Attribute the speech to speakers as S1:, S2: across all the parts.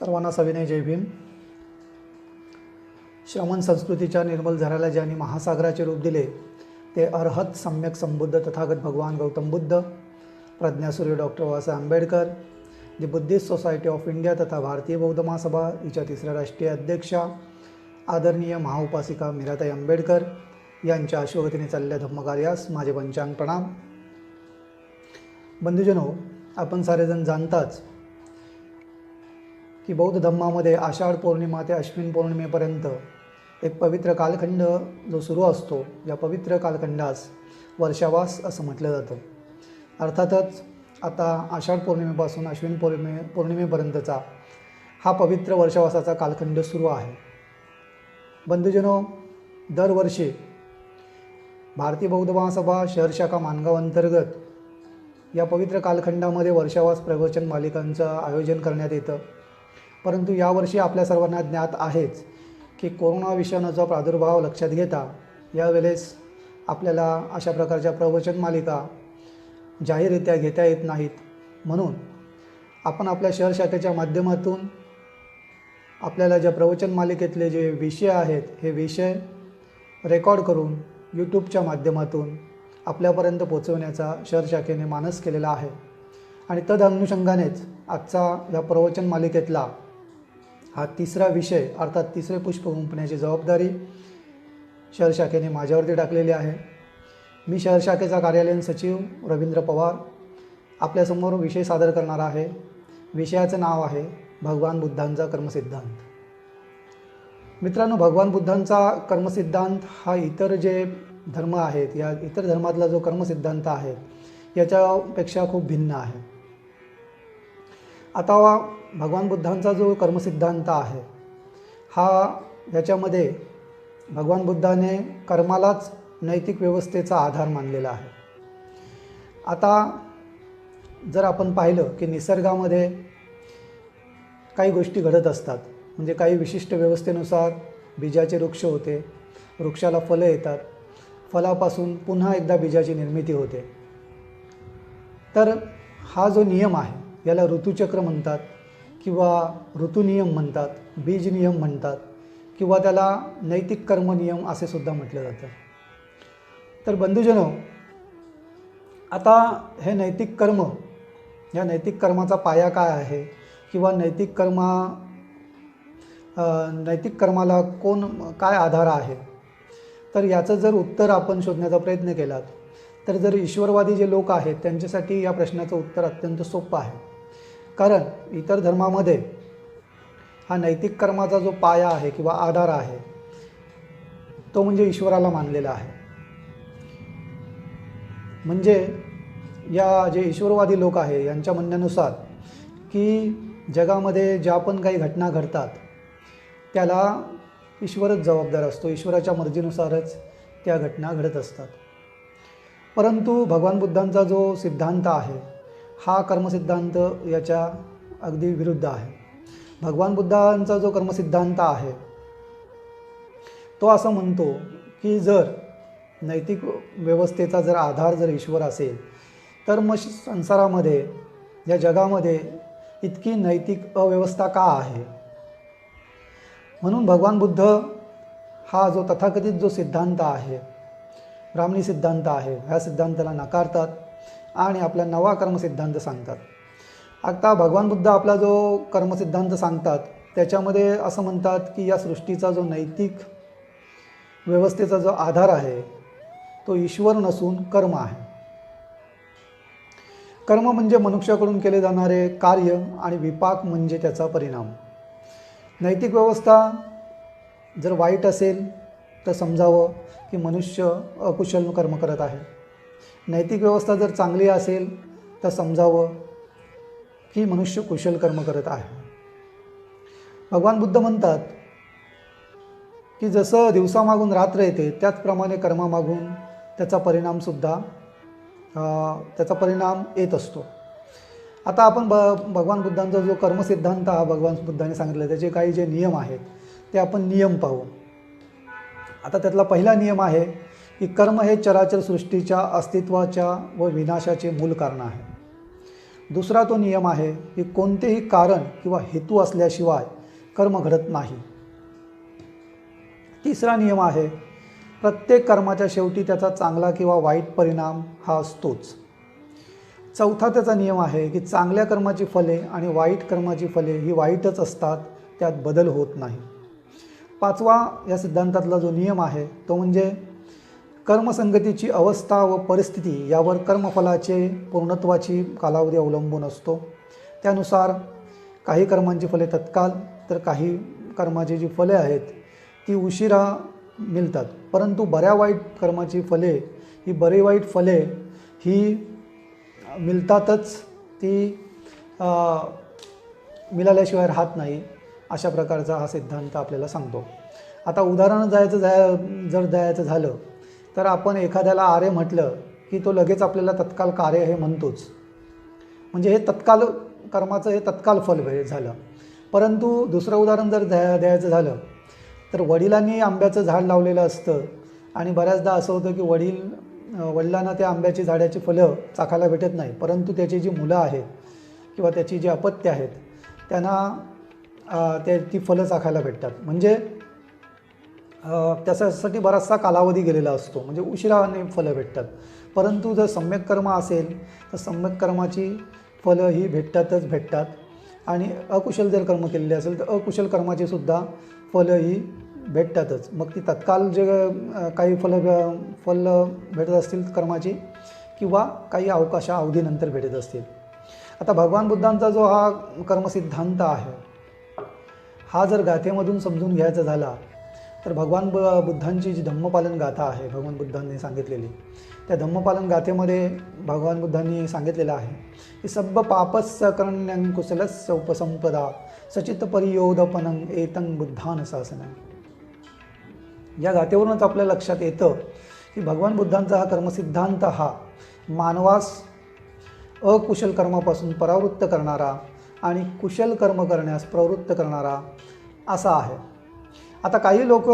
S1: सर्वांना सविनय जय भीम। श्रमण संस्कृतीच्या निर्मल झऱ्याला ज्यांनी महासागराचे रूप दिले ते अरहत सम्यक संबुद्ध तथागत भगवान गौतम बुद्ध, प्रज्ञासूर्य doctor Babasaheb Ambedkar, The Buddhist Society of India तथा भारतीय बौद्ध महासभा हिच्या तिसऱ्या राष्ट्रीय अध्यक्षा आदरणीय महाउपासिका मीराताई आंबेडकर यांच्या अश्वगतीने चाललेल्या धम्मकार्यास माझे पंचांग प्रणाम। बंधुजनो, आपण सारेजण जाणताच की बौद्ध धम्मामध्ये आषाढ पौर्णिमा ते अश्विन पौर्णिमेपर्यंत एक पवित्र कालखंड जो सुरू असतो, या पवित्र कालखंडास वर्षावास असं म्हटलं जातं। अर्थातच आता आषाढ पौर्णिमेपासून अश्विन पौर्णिमेपर्यंतचा हा पवित्र वर्षावासाचा कालखंड सुरू आहे। बंधुजनो, दरवर्षी भारतीय बौद्ध महासभा शहर शाखा माणगाव अंतर्गत या पवित्र कालखंडामध्ये वर्षावास प्रवचन मालिकांचं आयोजन करण्यात येतं। परंतु यावर्षी आपल्या सर्वांना ज्ञात आहेच की कोरोना विषाणूचा प्रादुर्भाव लक्षात घेता यावेळेस आपल्याला अशा प्रकारच्या प्रवचन मालिका जाहीररित्या घेता येत नाहीत। म्हणून आपण आपल्या शहर शाखेच्या माध्यमातून आपल्याला ज्या प्रवचन मालिकेतले जे विषय आहेत हे विषय रेकॉर्ड करून यूट्यूबच्या माध्यमातून आपल्यापर्यंत पोहोचवण्याचा शहर शाखेने मानस केलेला आहे। आणि तद अनुषंगानेच आजचा या प्रवचन मालिकेतला हा तिसरा विषय अर्थात तिसरे पुष्प गुंफण्याची जबाबदारी शहर शाखेने माझ्यावरती टाकलेली आहे। मी शहर शाखेचा कार्यालयीन सचिव रवींद्र पवार आपल्यासमोर विषय सादर करणार आहे। विषयाचं नाव आहे भगवान बुद्धांचा कर्मसिद्धांत। मित्रांनो, भगवान बुद्धांचा कर्मसिद्धांत हा इतर जे धर्म आहेत या इतर धर्मातला जो कर्मसिद्धांत आहे याच्यापेक्षा खूप भिन्न आहे। आता भगवान बुद्धांचा जो कर्मसिद्धांत आहे याच्यामध्ये भगवान बुद्धाने कर्मालाच नैतिक व्यवस्थेचा आधार मानलेला आहे। आता जर आपण पाहिलं की निसर्गामध्ये काही गोष्टी घडत असतात, म्हणजे काही विशिष्ट व्यवस्थेनुसार बीजाचे वृक्ष होते, वृक्षाला फलं येतात, फलापासून पुन्हा एकदा बीजाची निर्मिती होते। तर हा जो नियम आहे याला ऋतुचक्र म्हणतात किंवा ऋतुनियम म्हणतात, बीज नियम म्हणतात किंवा त्याला नैतिक कर्म नियम असे सुद्धा म्हटलं जातं। तर बंधुजनो, आता हे नैतिक कर्म, या नैतिक कर्माचा पाया काय आहे किंवा नैतिक कर्माला काय आधार आहे, तर याचं जर उत्तर आपण शोधण्याचा प्रयत्न केलात तर जर ईश्वरवादी जे लोक आहेत त्यांच्यासाठी या प्रश्नाचं उत्तर अत्यंत सोपं आहे। कारण इतर धर्मामध्ये हा नैतिक कर्माचा जो पाया आहे किंवा आधार आहे तो म्हणजे ईश्वराला मानलेला आहे। म्हणजे या जे ईश्वरवादी लोक आहे यांच्या म्हणण्यानुसार की जगामध्ये ज्या पण काही घटना घडतात त्याला ईश्वरच जबाबदार असतो, ईश्वराच्या मर्जीनुसारच त्या घटना घडत असतात। परंतु भगवान बुद्धांचा जो सिद्धांत आहे हा कर्मसिद्धांत याच्या अगदी विरुद्ध आहे। भगवान बुद्धांचा जो कर्मसिद्धांत आहे तो असं म्हणतो की जर नैतिक व्यवस्थेचा जर आधार जर ईश्वर असेल तर मग संसारामध्ये या जगामध्ये इतकी नैतिक अव्यवस्था का आहे। म्हणून भगवान बुद्ध हा जो तथाकथित जो सिद्धांत आहे, ब्राह्मणी सिद्धांत आहे, ह्या सिद्धांताला नाकारतात आणि आपला नवा कर्मसिद्धांत सांगतात। आता भगवान बुद्ध आपला जो कर्मसिद्धांत सांगतात त्याच्यामध्ये असं म्हणतात की या सृष्टीचा जो नैतिक व्यवस्थेचा जो आधार आहे तो ईश्वर नसून कर्म आहे। कर्म म्हणजे मनुष्याकडून केले जाणारे कार्य आणि विपाक म्हणजे त्याचा परिणाम। नैतिक व्यवस्था जर वाईट असेल तर समजावं की मनुष्य अकुशल कर्म करत आहे, नैतिक व्यवस्था जर चांगली असेल तर समजावं की मनुष्य कुशल कर्म करत आहे। भगवान बुद्ध म्हणतात की जसं दिवसामागून रात्र येते त्याचप्रमाणे कर्मामागून त्याचा परिणाम येत असतो। आता आपण भगवान बुद्धांचा जो कर्मसिद्धांत हा भगवान बुद्धाने सांगितलं त्याचे काही जे नियम आहेत ते आपण नियम पाहू। आता त्यातला पहिला नियम आहे की कर्म हे चराचर सृष्टीच्या अस्तित्वाच्या व विनाशाचे मूल कारण आहे। दुसरा तो नियम आहे की कोणतेही कारण किंवा हेतू असल्याशिवाय कर्म घडत नाही. तिसरा नियम आहे प्रत्येक कर्माच्या शेवटी त्याचा चांगला किंवा वाईट परिणाम हा असतोच. चौथा त्याचा नियम आहे की चांगल्या कर्माची फले आणि वाईट कर्माची फले ही वाईटच असतात, त्यात बदल होत नाही. पाचवा या सिद्धांतातला जो नियम आहे तो म्हणजे कर्मसंगतीची अवस्था व परिस्थिती यावर कर्मफलाचे पूर्णत्वाची कालावधी अवलंबून असतो. त्यानुसार काही कर्मांची फले तत्काल तर काही कर्माची जी फले आहेत ती उशिरा मिळतात. परंतु बऱ्या वाईट कर्माची फले ही बरी वाईट फले ही मिळतातच, ती मिळाल्याशिवाय राहत नाही. अशा प्रकारचा हा सिद्धांत आपल्याला सांगतो. आता उदाहरण जर द्यायचं झालं तर आपण एखाद्याला आर्य म्हटलं की तो लगेच आपल्याला तत्काल कार्य हे म्हणतोच. म्हणजे हे तत्काल कर्माचं हे तत्काल फल झालं. परंतु दुसरं उदाहरण जर द्यायचं झालं तर वडिलांनी आंब्याचं झाड लावलेलं असतं आणि बऱ्याचदा असं होतं की वडिलांना त्या आंब्याची झाडाची फलं चाखायला भेटत नाही, परंतु त्याची जी मुलं आहेत किंवा त्याची जी अपत्य आहेत त्यांना ती फलं चाखायला भेटतात. म्हणजे त्याच्यासाठी बराचसा कालावधी गेलेला असतो, म्हणजे उशिराने फलं भेटतात. परंतु जर सम्यक कर्म असेल तर सम्यक कर्माची फलं ही भेटतात आणि अकुशल जर कर्म केलेले असेल तर अकुशल कर्माची सुद्धा फलं ही भेटतातच. मग ती तत्काल जे काही फल भेटत असतील कर्माची किंवा काही अवधीनंतर भेटत असतील. आता भगवान बुद्धांचा जो हा कर्मसिद्धांत आहे हा जर गाथेमधून समजून घ्यायचा झाला तर भगवान बुद्धांची जी धम्मपालन गाथा आहे भगवान बुद्धांनी सांगितलेली, त्या धम्मपालन गाथेमध्ये भगवान बुद्धांनी सांगितलेलं आहे की सब्ब पापस्य करण्यं कुशलस्य उपसंपदा सचित परियोधपनं एतं बुद्धान शासनं. या गाथेवरूनच आपल्या लक्षात येतं की भगवान बुद्धांचा हा कर्मसिद्धांत हा मानवास अकुशल कर्मापासून परावृत्त करणारा आणि कुशल कर्म करण्यास प्रवृत्त करणारा असा आहे. आता काही लोक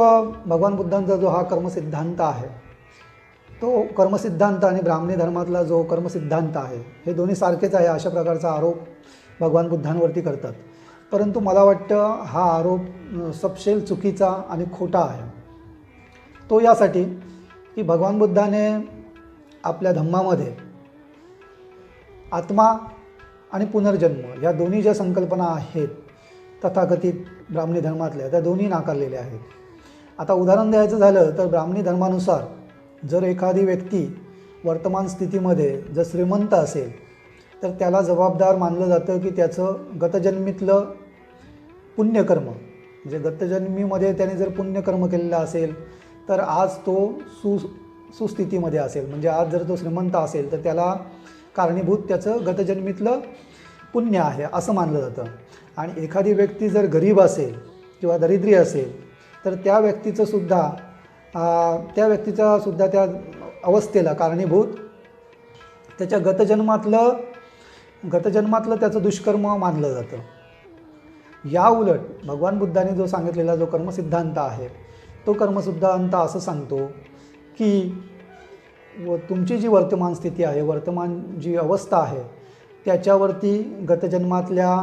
S1: भगवान बुद्धांचा जो हा कर्मसिद्धांत आहे तो कर्मसिद्धांत आणि ब्राह्मणी धर्मातला जो कर्मसिद्धांत आहे हे दोन्ही सारखेच आहे अशा प्रकारचा आरोप भगवान बुद्धांवरती करतात. परंतु मला वाटतं हा आरोप सपशेल चुकीचा आणि खोटा आहे. तो यासाठी की भगवान बुद्धाने आपल्या धम्मामध्ये आत्मा आणि पुनर्जन्म या दोन्ही ज्या संकल्पना आहेत तथाकथित ब्राह्मणी धर्मातल्या त्या दोन्ही नाकारलेल्या आहेत. आता उदाहरण द्यायचं झालं तर ब्राह्मणी धर्मानुसार जर एखादी व्यक्ती वर्तमान स्थितीमध्ये जर श्रीमंत असेल तर त्याला जबाबदार मानलं जातं की त्याचं गतजन्मीतलं पुण्यकर्म, म्हणजे गतजन्मीमध्ये त्याने जर पुण्यकर्म केलेलं असेल तर आज तो सुस्थितीमध्ये असेल. म्हणजे आज जर तो श्रीमंत असेल तर त्याला कारणीभूत त्याचं गतजन्मीतलं पुण्य आहे असं मानलं जातं. आणि एखादी व्यक्ती जर गरीब असेल किंवा दरिद्री असेल तर त्या व्यक्तीचा सुद्धा त्या अवस्थेला कारणीभूत त्याच्या गतजन्मातलं त्याचं दुष्कर्म मानलं जातं. या उलट भगवान बुद्धांनी जो सांगितलेला जो कर्मसिद्धांत आहे तो कर्मसिद्धांत असं सांगतो की तुमची जी वर्तमान स्थिती आहे, वर्तमान जी अवस्था आहे त्याच्यावरती गतजन्मातल्या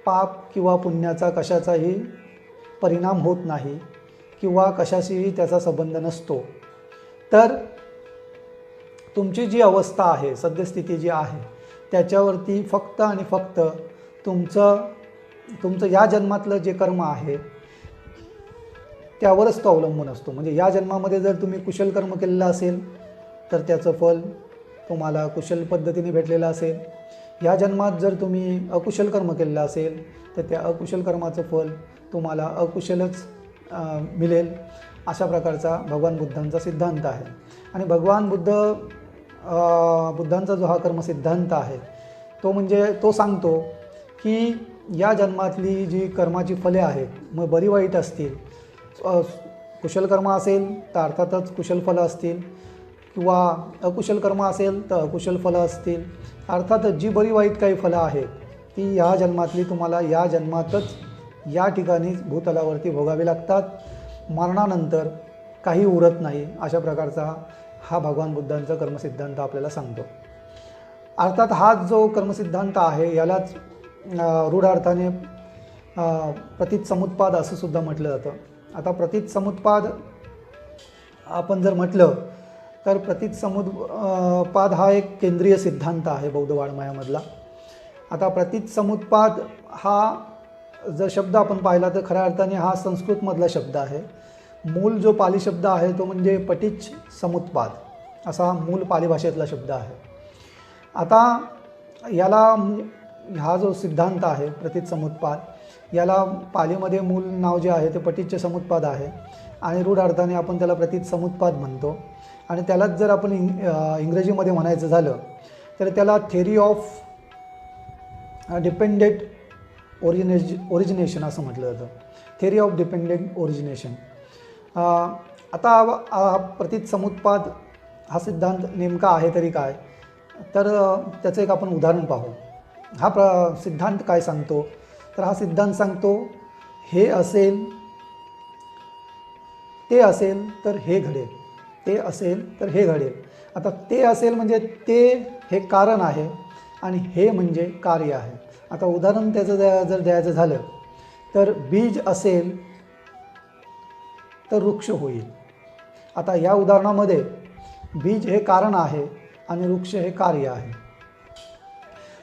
S1: पाप किंवा पुण्याचा कशाचाही परिणाम होत नाही किंवा कशाशीही त्याचा संबंध नसतो. तर तुमची जी अवस्था आहे, सद्यस्थिती जी आहे त्याच्यावरती फक्त आणि फक्त तुमचं या जन्मातलं जे कर्म आहे त्यावरच तो अवलंबून असतो. म्हणजे या जन्मामध्ये जर तुम्ही कुशल कर्म केलेलं असेल तर त्याचं फल तुम्हाला कुशल पद्धतीने भेटलेलं असेल. या जन्मात जर तुम्ही अकुशल कर्म केलेलं असेल तर त्या अकुशल कर्माचं फल तुम्हाला अकुशलच मिळेल. अशा प्रकारचा भगवान बुद्धांचा सिद्धांत आहे. आणि भगवान बुद्धांचा जो हा कर्मसिद्धांत आहे तो सांगतो की या जन्मातली जी कर्माची फले आहेत मग बरी वाईट असतील, कुशल कर्म असेल तर अर्थातच कुशल फलं असतील किंवा अकुशल कर्म असेल तर अकुशल फलं असतील. अर्थातच जी बरी वाईट काही फलं आहेत ती या जन्मातली तुम्हाला या जन्मातच या ठिकाणी भूतलावरती भोगावी लागतात. मरणानंतर काही उरत नाही. अशा प्रकारचा हा भगवान बुद्धांचा कर्मसिद्धांत आपल्याला सांगतो. अर्थात हा जो कर्मसिद्धांत आहे यालाच रूढ अर्थाने प्रतीत समुत्पाद असं सुद्धा म्हटलं जातं. आता प्रतीत समुत्पाद आपण जर म्हटलं तर प्रतीत समुत्पाद हा एक केंद्रीय सिद्धांत आहे बौद्ध वाङ्मयामधला. आता प्रतीत समुत्पाद हा जर शब्द आपण पाहिला तर खऱ्या अर्थाने हा संस्कृतमधला शब्द आहे. मूळ जो पाली शब्द आहे तो म्हणजे पटिच समुत्पाद असा मूळ पाली भाषेतला शब्द आहे. आता याला हा जो सिद्धांत आहे प्रतीत समुत्पाद याला पालीमध्ये मूळ नाव जे आहे ते पटिच्च समुत्पाद आहे आणि रूढ अर्थाने आपण त्याला प्रतीत समुत्पाद म्हणतो. आणि त्यालाच जर आपण इंग्रजीमध्ये म्हणायचं झालं तर त्याला थेरी ऑफ डिपेंडेंट ओरिजिनेशन असं म्हटलं जातं. Theory of dependent origination. आता प्रतीत समुत्पाद हा सिद्धांत नेमका आहे तरी काय, तर त्याचं एक आपण उदाहरण पाहू. हा सिद्धांत काय सांगतो, तर हा सिद्धांत सांगतो हे असेल ते असेल तर हे घडेल, ते असेल तर हे घडेल. आता ते असेल म्हणजे ते हे कारण आहे आणि हे म्हणजे कार्य आहे. आता उदाहरण त्याचं जर द्यायचं झालं तर बीज असेल तर वृक्ष होईल. आता या उदाहरणामध्ये बीज हे कारण आहे आणि वृक्ष हे कार्य आहे.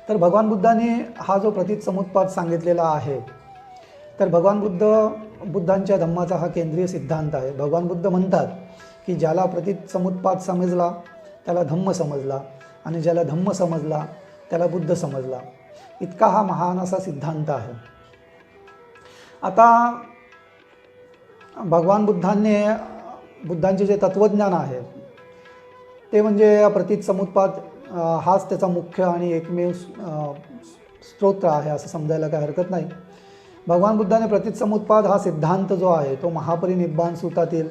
S1: तर भगवान बुद्धाने हा जो प्रतीत समुत्पाद सांगितलेला आहे तर भगवान बुद्धांच्या धम्माचा हा केंद्रीय सिद्धांत आहे. भगवान बुद्ध म्हणतात की ज्याला प्रतीत समुत्पाद समजला त्याला धम्म समजला आणि ज्याला धम्म समजला त्याला बुद्ध समजला. इतका हा महान असा सिद्धांत आहे. आता भगवान बुद्धांचे जे तत्त्वज्ञान आहे ते म्हणजे या प्रतीत समुत्पाद हाच त्याचा मुख्य आणि एकमेव स्तोत्र आहे असं समजायला काही हरकत नाही. भगवान बुद्धाने प्रतीत समुत्पाद हा सिद्धांत जो आहे तो महापरिनिब्बाण सूत्रातील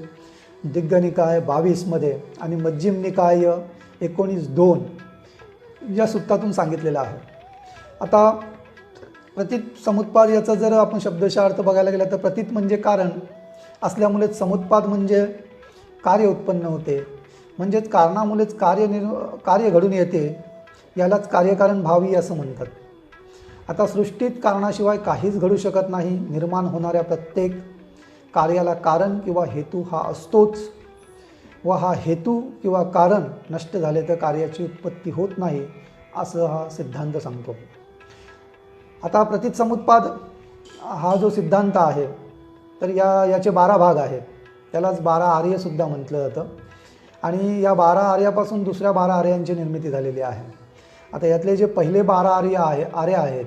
S1: दिग्गनिकाय 22 मध्ये आणि मज्जिम निकाय 19.2 या सूत्रातून सांगितलेला आहे. आता प्रतीत समुत्पाद याचा जर आपण शब्दशः अर्थ बघायला गेला तर प्रतीत म्हणजे कारण असल्यामुळेच समुत्पाद म्हणजे कार्य उत्पन्न होते, म्हणजेच कारणामुळेच कार्य घडून येते. यालाच कार्यकारण भावी असं म्हणतात. आता सृष्टीत कारणाशिवाय काहीच घडू शकत नाही. निर्माण होणाऱ्या प्रत्येक कार्याला कारण किंवा हेतू हा असतोच व हा हेतू किंवा कारण नष्ट झाले तर कार्याची उत्पत्ती होत नाही असं हा सिद्धांत सांगतो. आता प्रतीत समुत्पाद हा जो सिद्धांत आहे तर याचे 12 भाग आहेत. त्यालाच 12 आर्यसुद्धा म्हटलं जातं आणि या 12 आर्यापासून दुसऱ्या 12 आर्यांची निर्मिती झालेली आहे. आता यातले जे पहिले 12 आर्य आहेत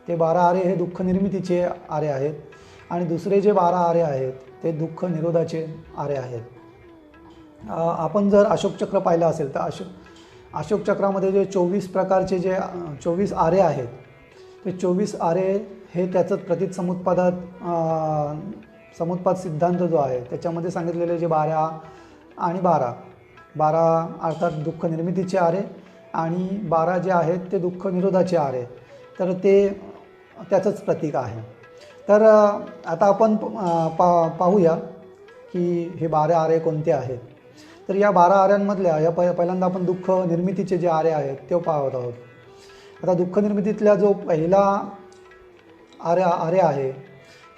S1: ते 12 आर्य हे दुःख निर्मितीचे आर्य आहेत आणि दुसरे जे 12 आर्य आहेत ते दुःख निरोधाचे आर्य आहेत. आपण जर अशोक चक्र पाहिलं असेल तर अशोक चक्रामध्ये जे 24 प्रकारचे जे 24 आर्य आहेत ते 24 आर्य हे त्याचं प्रतीत समुत्पाद सिद्धांत जो आहे त्याच्यामध्ये सांगितलेले जे 12 आणि 12 अर्थात दुःख निर्मितीचे आरे आणि 12 जे आहेत ते दुःख निरोधाचे आरे, तर ते त्याचंच प्रतीक आहे. तर आता आपण पाहूया की हे 12 आरे कोणते आहेत. तर या 12 आर्यांमधल्या या पहिल्यांदा आपण दुःख निर्मितीचे जे आरे आहेत ते पाहत आहोत. आता दुःख निर्मितीतला जो पहिला आर्य आहे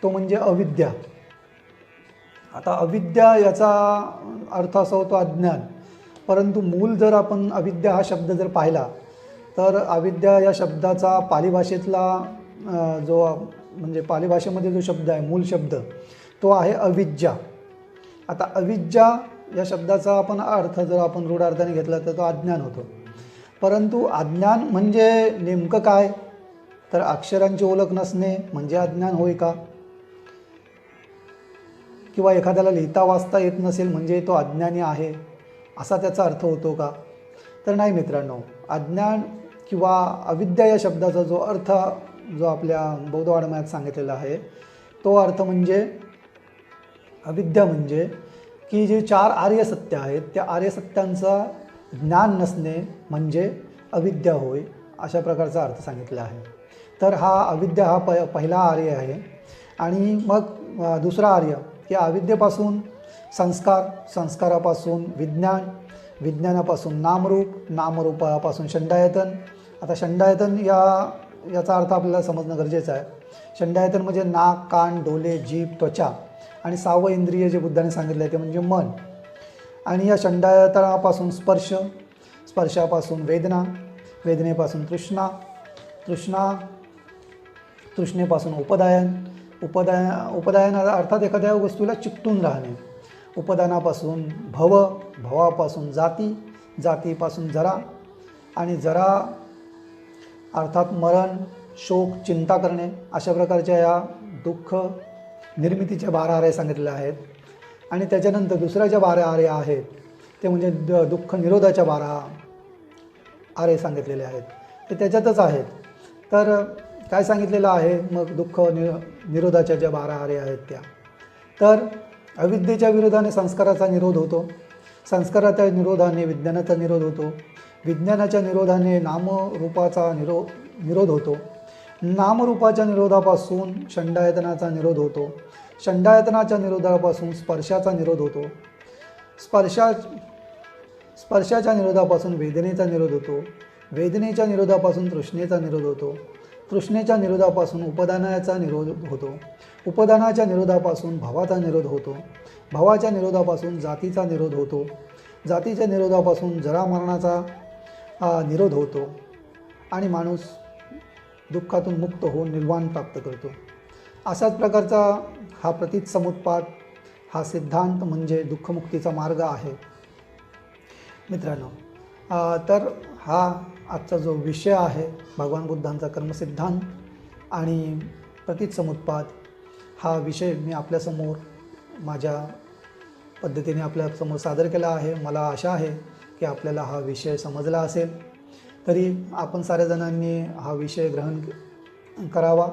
S1: तो म्हणजे अविद्या. आता अविद्या याचा अर्थ असा होतो अज्ञान, परंतु मूळ जर आपण अविद्या हा शब्द जर पाहिला तर अविद्या या शब्दाचा पाली भाषेतला जो म्हणजे पाली भाषेमध्ये जो शब्द आहे मूळ शब्द तो आहे अविज्जा. आता अविज्जा या शब्दाचा आपण अर्थ जर आपण रूढ अर्थाने घेतला तर तो अज्ञान होतो. परंतु अज्ञान म्हणजे नेमकं काय, तर अक्षरांची ओळख नसणे म्हणजे अज्ञान होय का, किंवा एखाद्याला लिहिता वाचता येत नसेल म्हणजे तो अज्ञानी आहे असा त्याचा अर्थ होतो का, तर नाही मित्रांनो. अज्ञान किंवा अविद्या या शब्दाचा जो अर्थ जो आपल्या बौद्ध वाङ्मयात सांगितलेला आहे तो अर्थ म्हणजे अविद्या म्हणजे की जे 4 आर्य सत्य आहेत त्या आर्य सत्यांचा ज्ञान नसणे म्हणजे अविद्या होय, अशा प्रकारचा अर्थ सांगितला आहे. तर हा अविद्या हा पहिला आर्य आहे. आणि मग दुसरा आर्य की अविद्येपासून संस्कार, संस्कारापासून विज्ञान विज्ञानापासून नामरूप, नामरूपापासून षंडायतन. आता षंडायतन याचा अर्थ आपल्याला समजणं गरजेचं आहे. षंडायतन म्हणजे नाक, कान, डोळे, जीभ, त्वचा आणि 6वं इंद्रिय जे बुद्धाने सांगितलं आहे ते म्हणजे मन. आणि या षंडायतनापासून स्पर्श, स्पर्शापासून वेदना, वेदनेपासून तृष्णा, तृष्णेपासून उपदायन, उपदायन अर्थात एखाद्या वस्तूला चिकटून राहणे. उपदानापासून भव, भवापासून जाती, जातीपासून जरा आणि जरा अर्थात मरण, शोक, चिंता करणे. अशा प्रकारच्या या दुःख निर्मितीच्या 12 आरे सांगितलेल्या आहेत. आणि त्याच्यानंतर दुसऱ्या ज्या 12 आरे आहेत ते म्हणजे दुःख निरोधाच्या 12 आरे सांगितलेले आहेत, ते त्याच्यातच आहेत. तर काय सांगितलेलं आहे मग दुःख निरोधाच्या ज्या 12 आरे आहेत त्या, तर अविद्येच्या विरोधाने संस्काराचा निरोध होतो, संस्काराच्या निरोधाने विज्ञानाचा निरोध होतो, विज्ञानाच्या निरोधाने नामरूपाचा निरोध होतो, नामरूपाच्या निरोधापासून षंडायतनाचा निरोध होतो, षंडायतनाच्या निरोधापासून स्पर्शाचा निरोध होतो, स्पर्शाच्या निरोधापासून वेदनेचा निरोध होतो, वेदनेच्या निरोधापासून तृष्णेचा निरोध होतो, तृष्णेच्या निरोधापासून उपदानाचा निरोध होतो, उपदानाच्या निरोधापासून भवाचा निरोध होतो, भवाच्या निरोधापासून जातीचा निरोध होतो, जातीच्या निरोधापासून जरामरणाचा निरोध होतो आणि माणूस दुःखातून मुक्त होऊन निर्वाण प्राप्त करतो. अशाच प्रकारचा हा प्रतीत समुत्पाद हा सिद्धांत म्हणजे दुःखमुक्तीचा मार्ग आहे मित्रांनो. तर हा आजचा जो विषय आहे भगवान बुद्धांचा कर्मसिद्धांत आणि प्रतीत समुत्पाद, हा विषय मी आपल्यासमोर माझ्या पद्धतीने आपल्यासमोर सादर केला आहे. मला आशा आहे की आपल्याला हा विषय समजला असेल. तरी आपण साऱ्या जणांनी हा विषय ग्रहण करावा.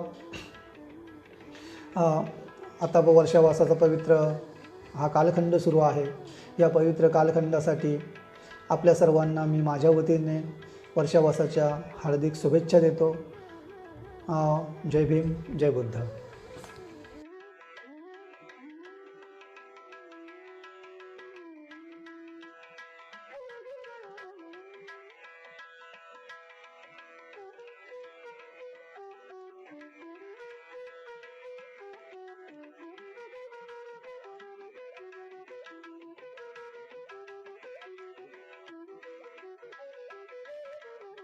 S1: आता वर्षावासाचा पवित्र हा कालखंड सुरू आहे. या पवित्र कालखंडासाठी आपल्या सर्वांना मी माझ्या वतीने वर्षावासाच्या हार्दिक शुभेच्छा देतो. जय भीम, जय बुद्ध.